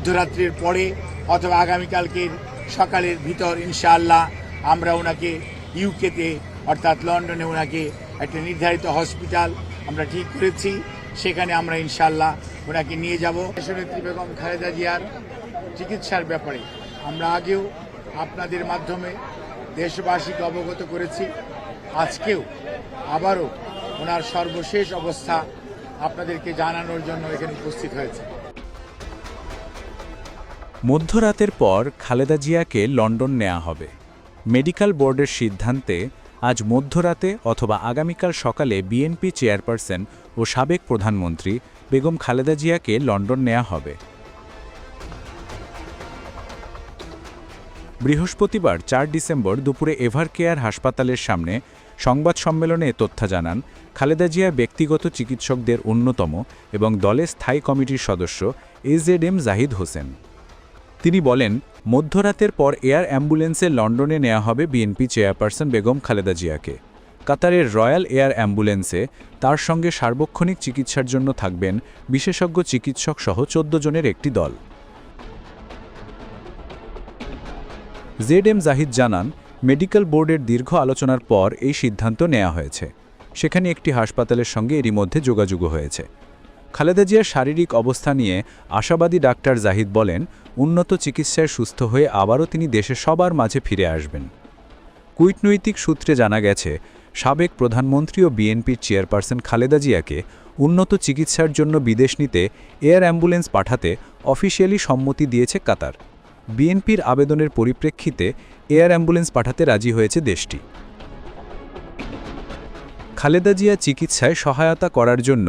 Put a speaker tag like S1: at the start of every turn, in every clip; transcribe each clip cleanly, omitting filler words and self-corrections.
S1: মধ্যরাত্রির পরে অথবা আগামীকালকের সকালের ভিতর ইনশাআল্লাহ আমরা ওনাকে ইউকেতে অর্থাৎ লন্ডনে ওনাকে একটা নির্ধারিত হসপিটাল আমরা ঠিক করেছি, সেখানে আমরা ইনশাআল্লাহ ওনাকে নিয়ে যাব। দেশনেত্রী বেগম খালেদা জিয়ার চিকিৎসার ব্যাপারে আমরা আগেও আপনাদের মাধ্যমে দেশবাসীকে অবগত করেছি, আজকেও আবারও ওনার সর্বশেষ অবস্থা আপনাদেরকে জানানোর জন্য এখানে উপস্থিত হয়েছে।
S2: মধ্যরাতের পর খালেদা জিয়াকে লন্ডন নেওয়া হবে। মেডিকেল বোর্ডের সিদ্ধান্তে আজ মধ্যরাতে অথবা আগামীকাল সকালে বিএনপি চেয়ারপারসন ও সাবেক প্রধানমন্ত্রী বেগম খালেদা জিয়াকে লন্ডন নেওয়া হবে। বৃহস্পতিবার ৪ ডিসেম্বর দুপুরে এভারকেয়ার হাসপাতালের সামনে সংবাদ সম্মেলনে তথ্য জানান খালেদা জিয়া ব্যক্তিগত চিকিৎসকদের অন্যতম এবং দলের স্থায়ী কমিটির সদস্য এজেডএম জাহিদ হোসেন। তিনি বলেন, মধ্যরাতের পর এয়ার অ্যাম্বুলেন্সে লন্ডনে নেওয়া হবে বিএনপি চেয়ারপারসন বেগম খালেদা জিয়াকে। কাতারের রয়্যাল এয়ার অ্যাম্বুলেন্সে তার সঙ্গে সার্বক্ষণিক চিকিৎসার জন্য থাকবেন বিশেষজ্ঞ চিকিৎসক সহ ১৪ জনের একটি দল। জেডএম জাহিদ জানান, মেডিকেল বোর্ডের দীর্ঘ আলোচনার পর এই সিদ্ধান্ত নেওয়া হয়েছে। সেখানে একটি হাসপাতালের সঙ্গে এরই মধ্যে যোগাযোগ হয়েছে। খালেদা জিয়ার শারীরিক অবস্থা নিয়ে আশাবাদী ডাক্তার জাহিদ বলেন, উন্নত চিকিৎসায় সুস্থ হয়ে আবারও তিনি দেশের সবার মাঝে ফিরে আসবেন। কূটনৈতিক সূত্রে জানা গেছে, সাবেক প্রধানমন্ত্রী ও বিএনপির চেয়ারপারসন খালেদা জিয়াকে উন্নত চিকিৎসার জন্য বিদেশ নিতে এয়ার অ্যাম্বুলেন্স পাঠাতে অফিসিয়ালি সম্মতি দিয়েছে কাতার। বিএনপির আবেদনের পরিপ্রেক্ষিতে এয়ার অ্যাম্বুলেন্স পাঠাতে রাজি হয়েছে দেশটি। খালেদা জিয়া চিকিৎসায় সহায়তা করার জন্য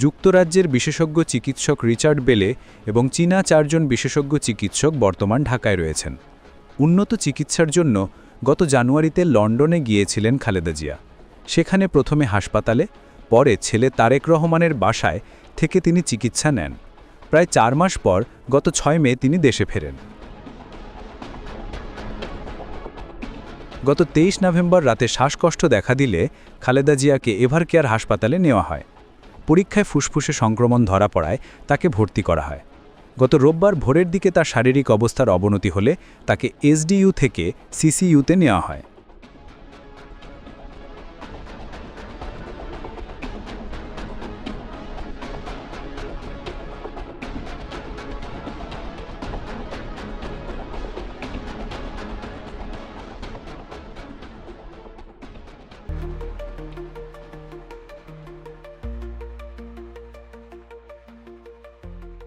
S2: যুক্তরাজ্যের বিশেষজ্ঞ চিকিৎসক রিচার্ড বেলে এবং চীনা ৪ জন বিশেষজ্ঞ চিকিৎসক বর্তমান ঢাকায় রয়েছেন। উন্নত চিকিৎসার জন্য গত জানুয়ারিতে লন্ডনে গিয়েছিলেন খালেদা জিয়া। সেখানে প্রথমে হাসপাতালে, পরে ছেলে তারেক রহমানের বাসায় থেকে তিনি চিকিৎসা নেন। প্রায় ৪ মাস পর গত ৬ মে তিনি দেশে ফেরেন। গত ২৩ নভেম্বর রাতে শ্বাসকষ্ট দেখা দিলে খালেদা জিয়াকে এভারকেয়ার হাসপাতালে নেওয়া হয়। পরীক্ষায় ফুসফুসে সংক্রমণ ধরা পড়ায় তাকে ভর্তি করা হয়। গত রোববার ভোরের দিকে তার শারীরিক অবস্থার অবনতি হলে তাকে এসডিইউ থেকে সিসিইউতে নেওয়া হয়।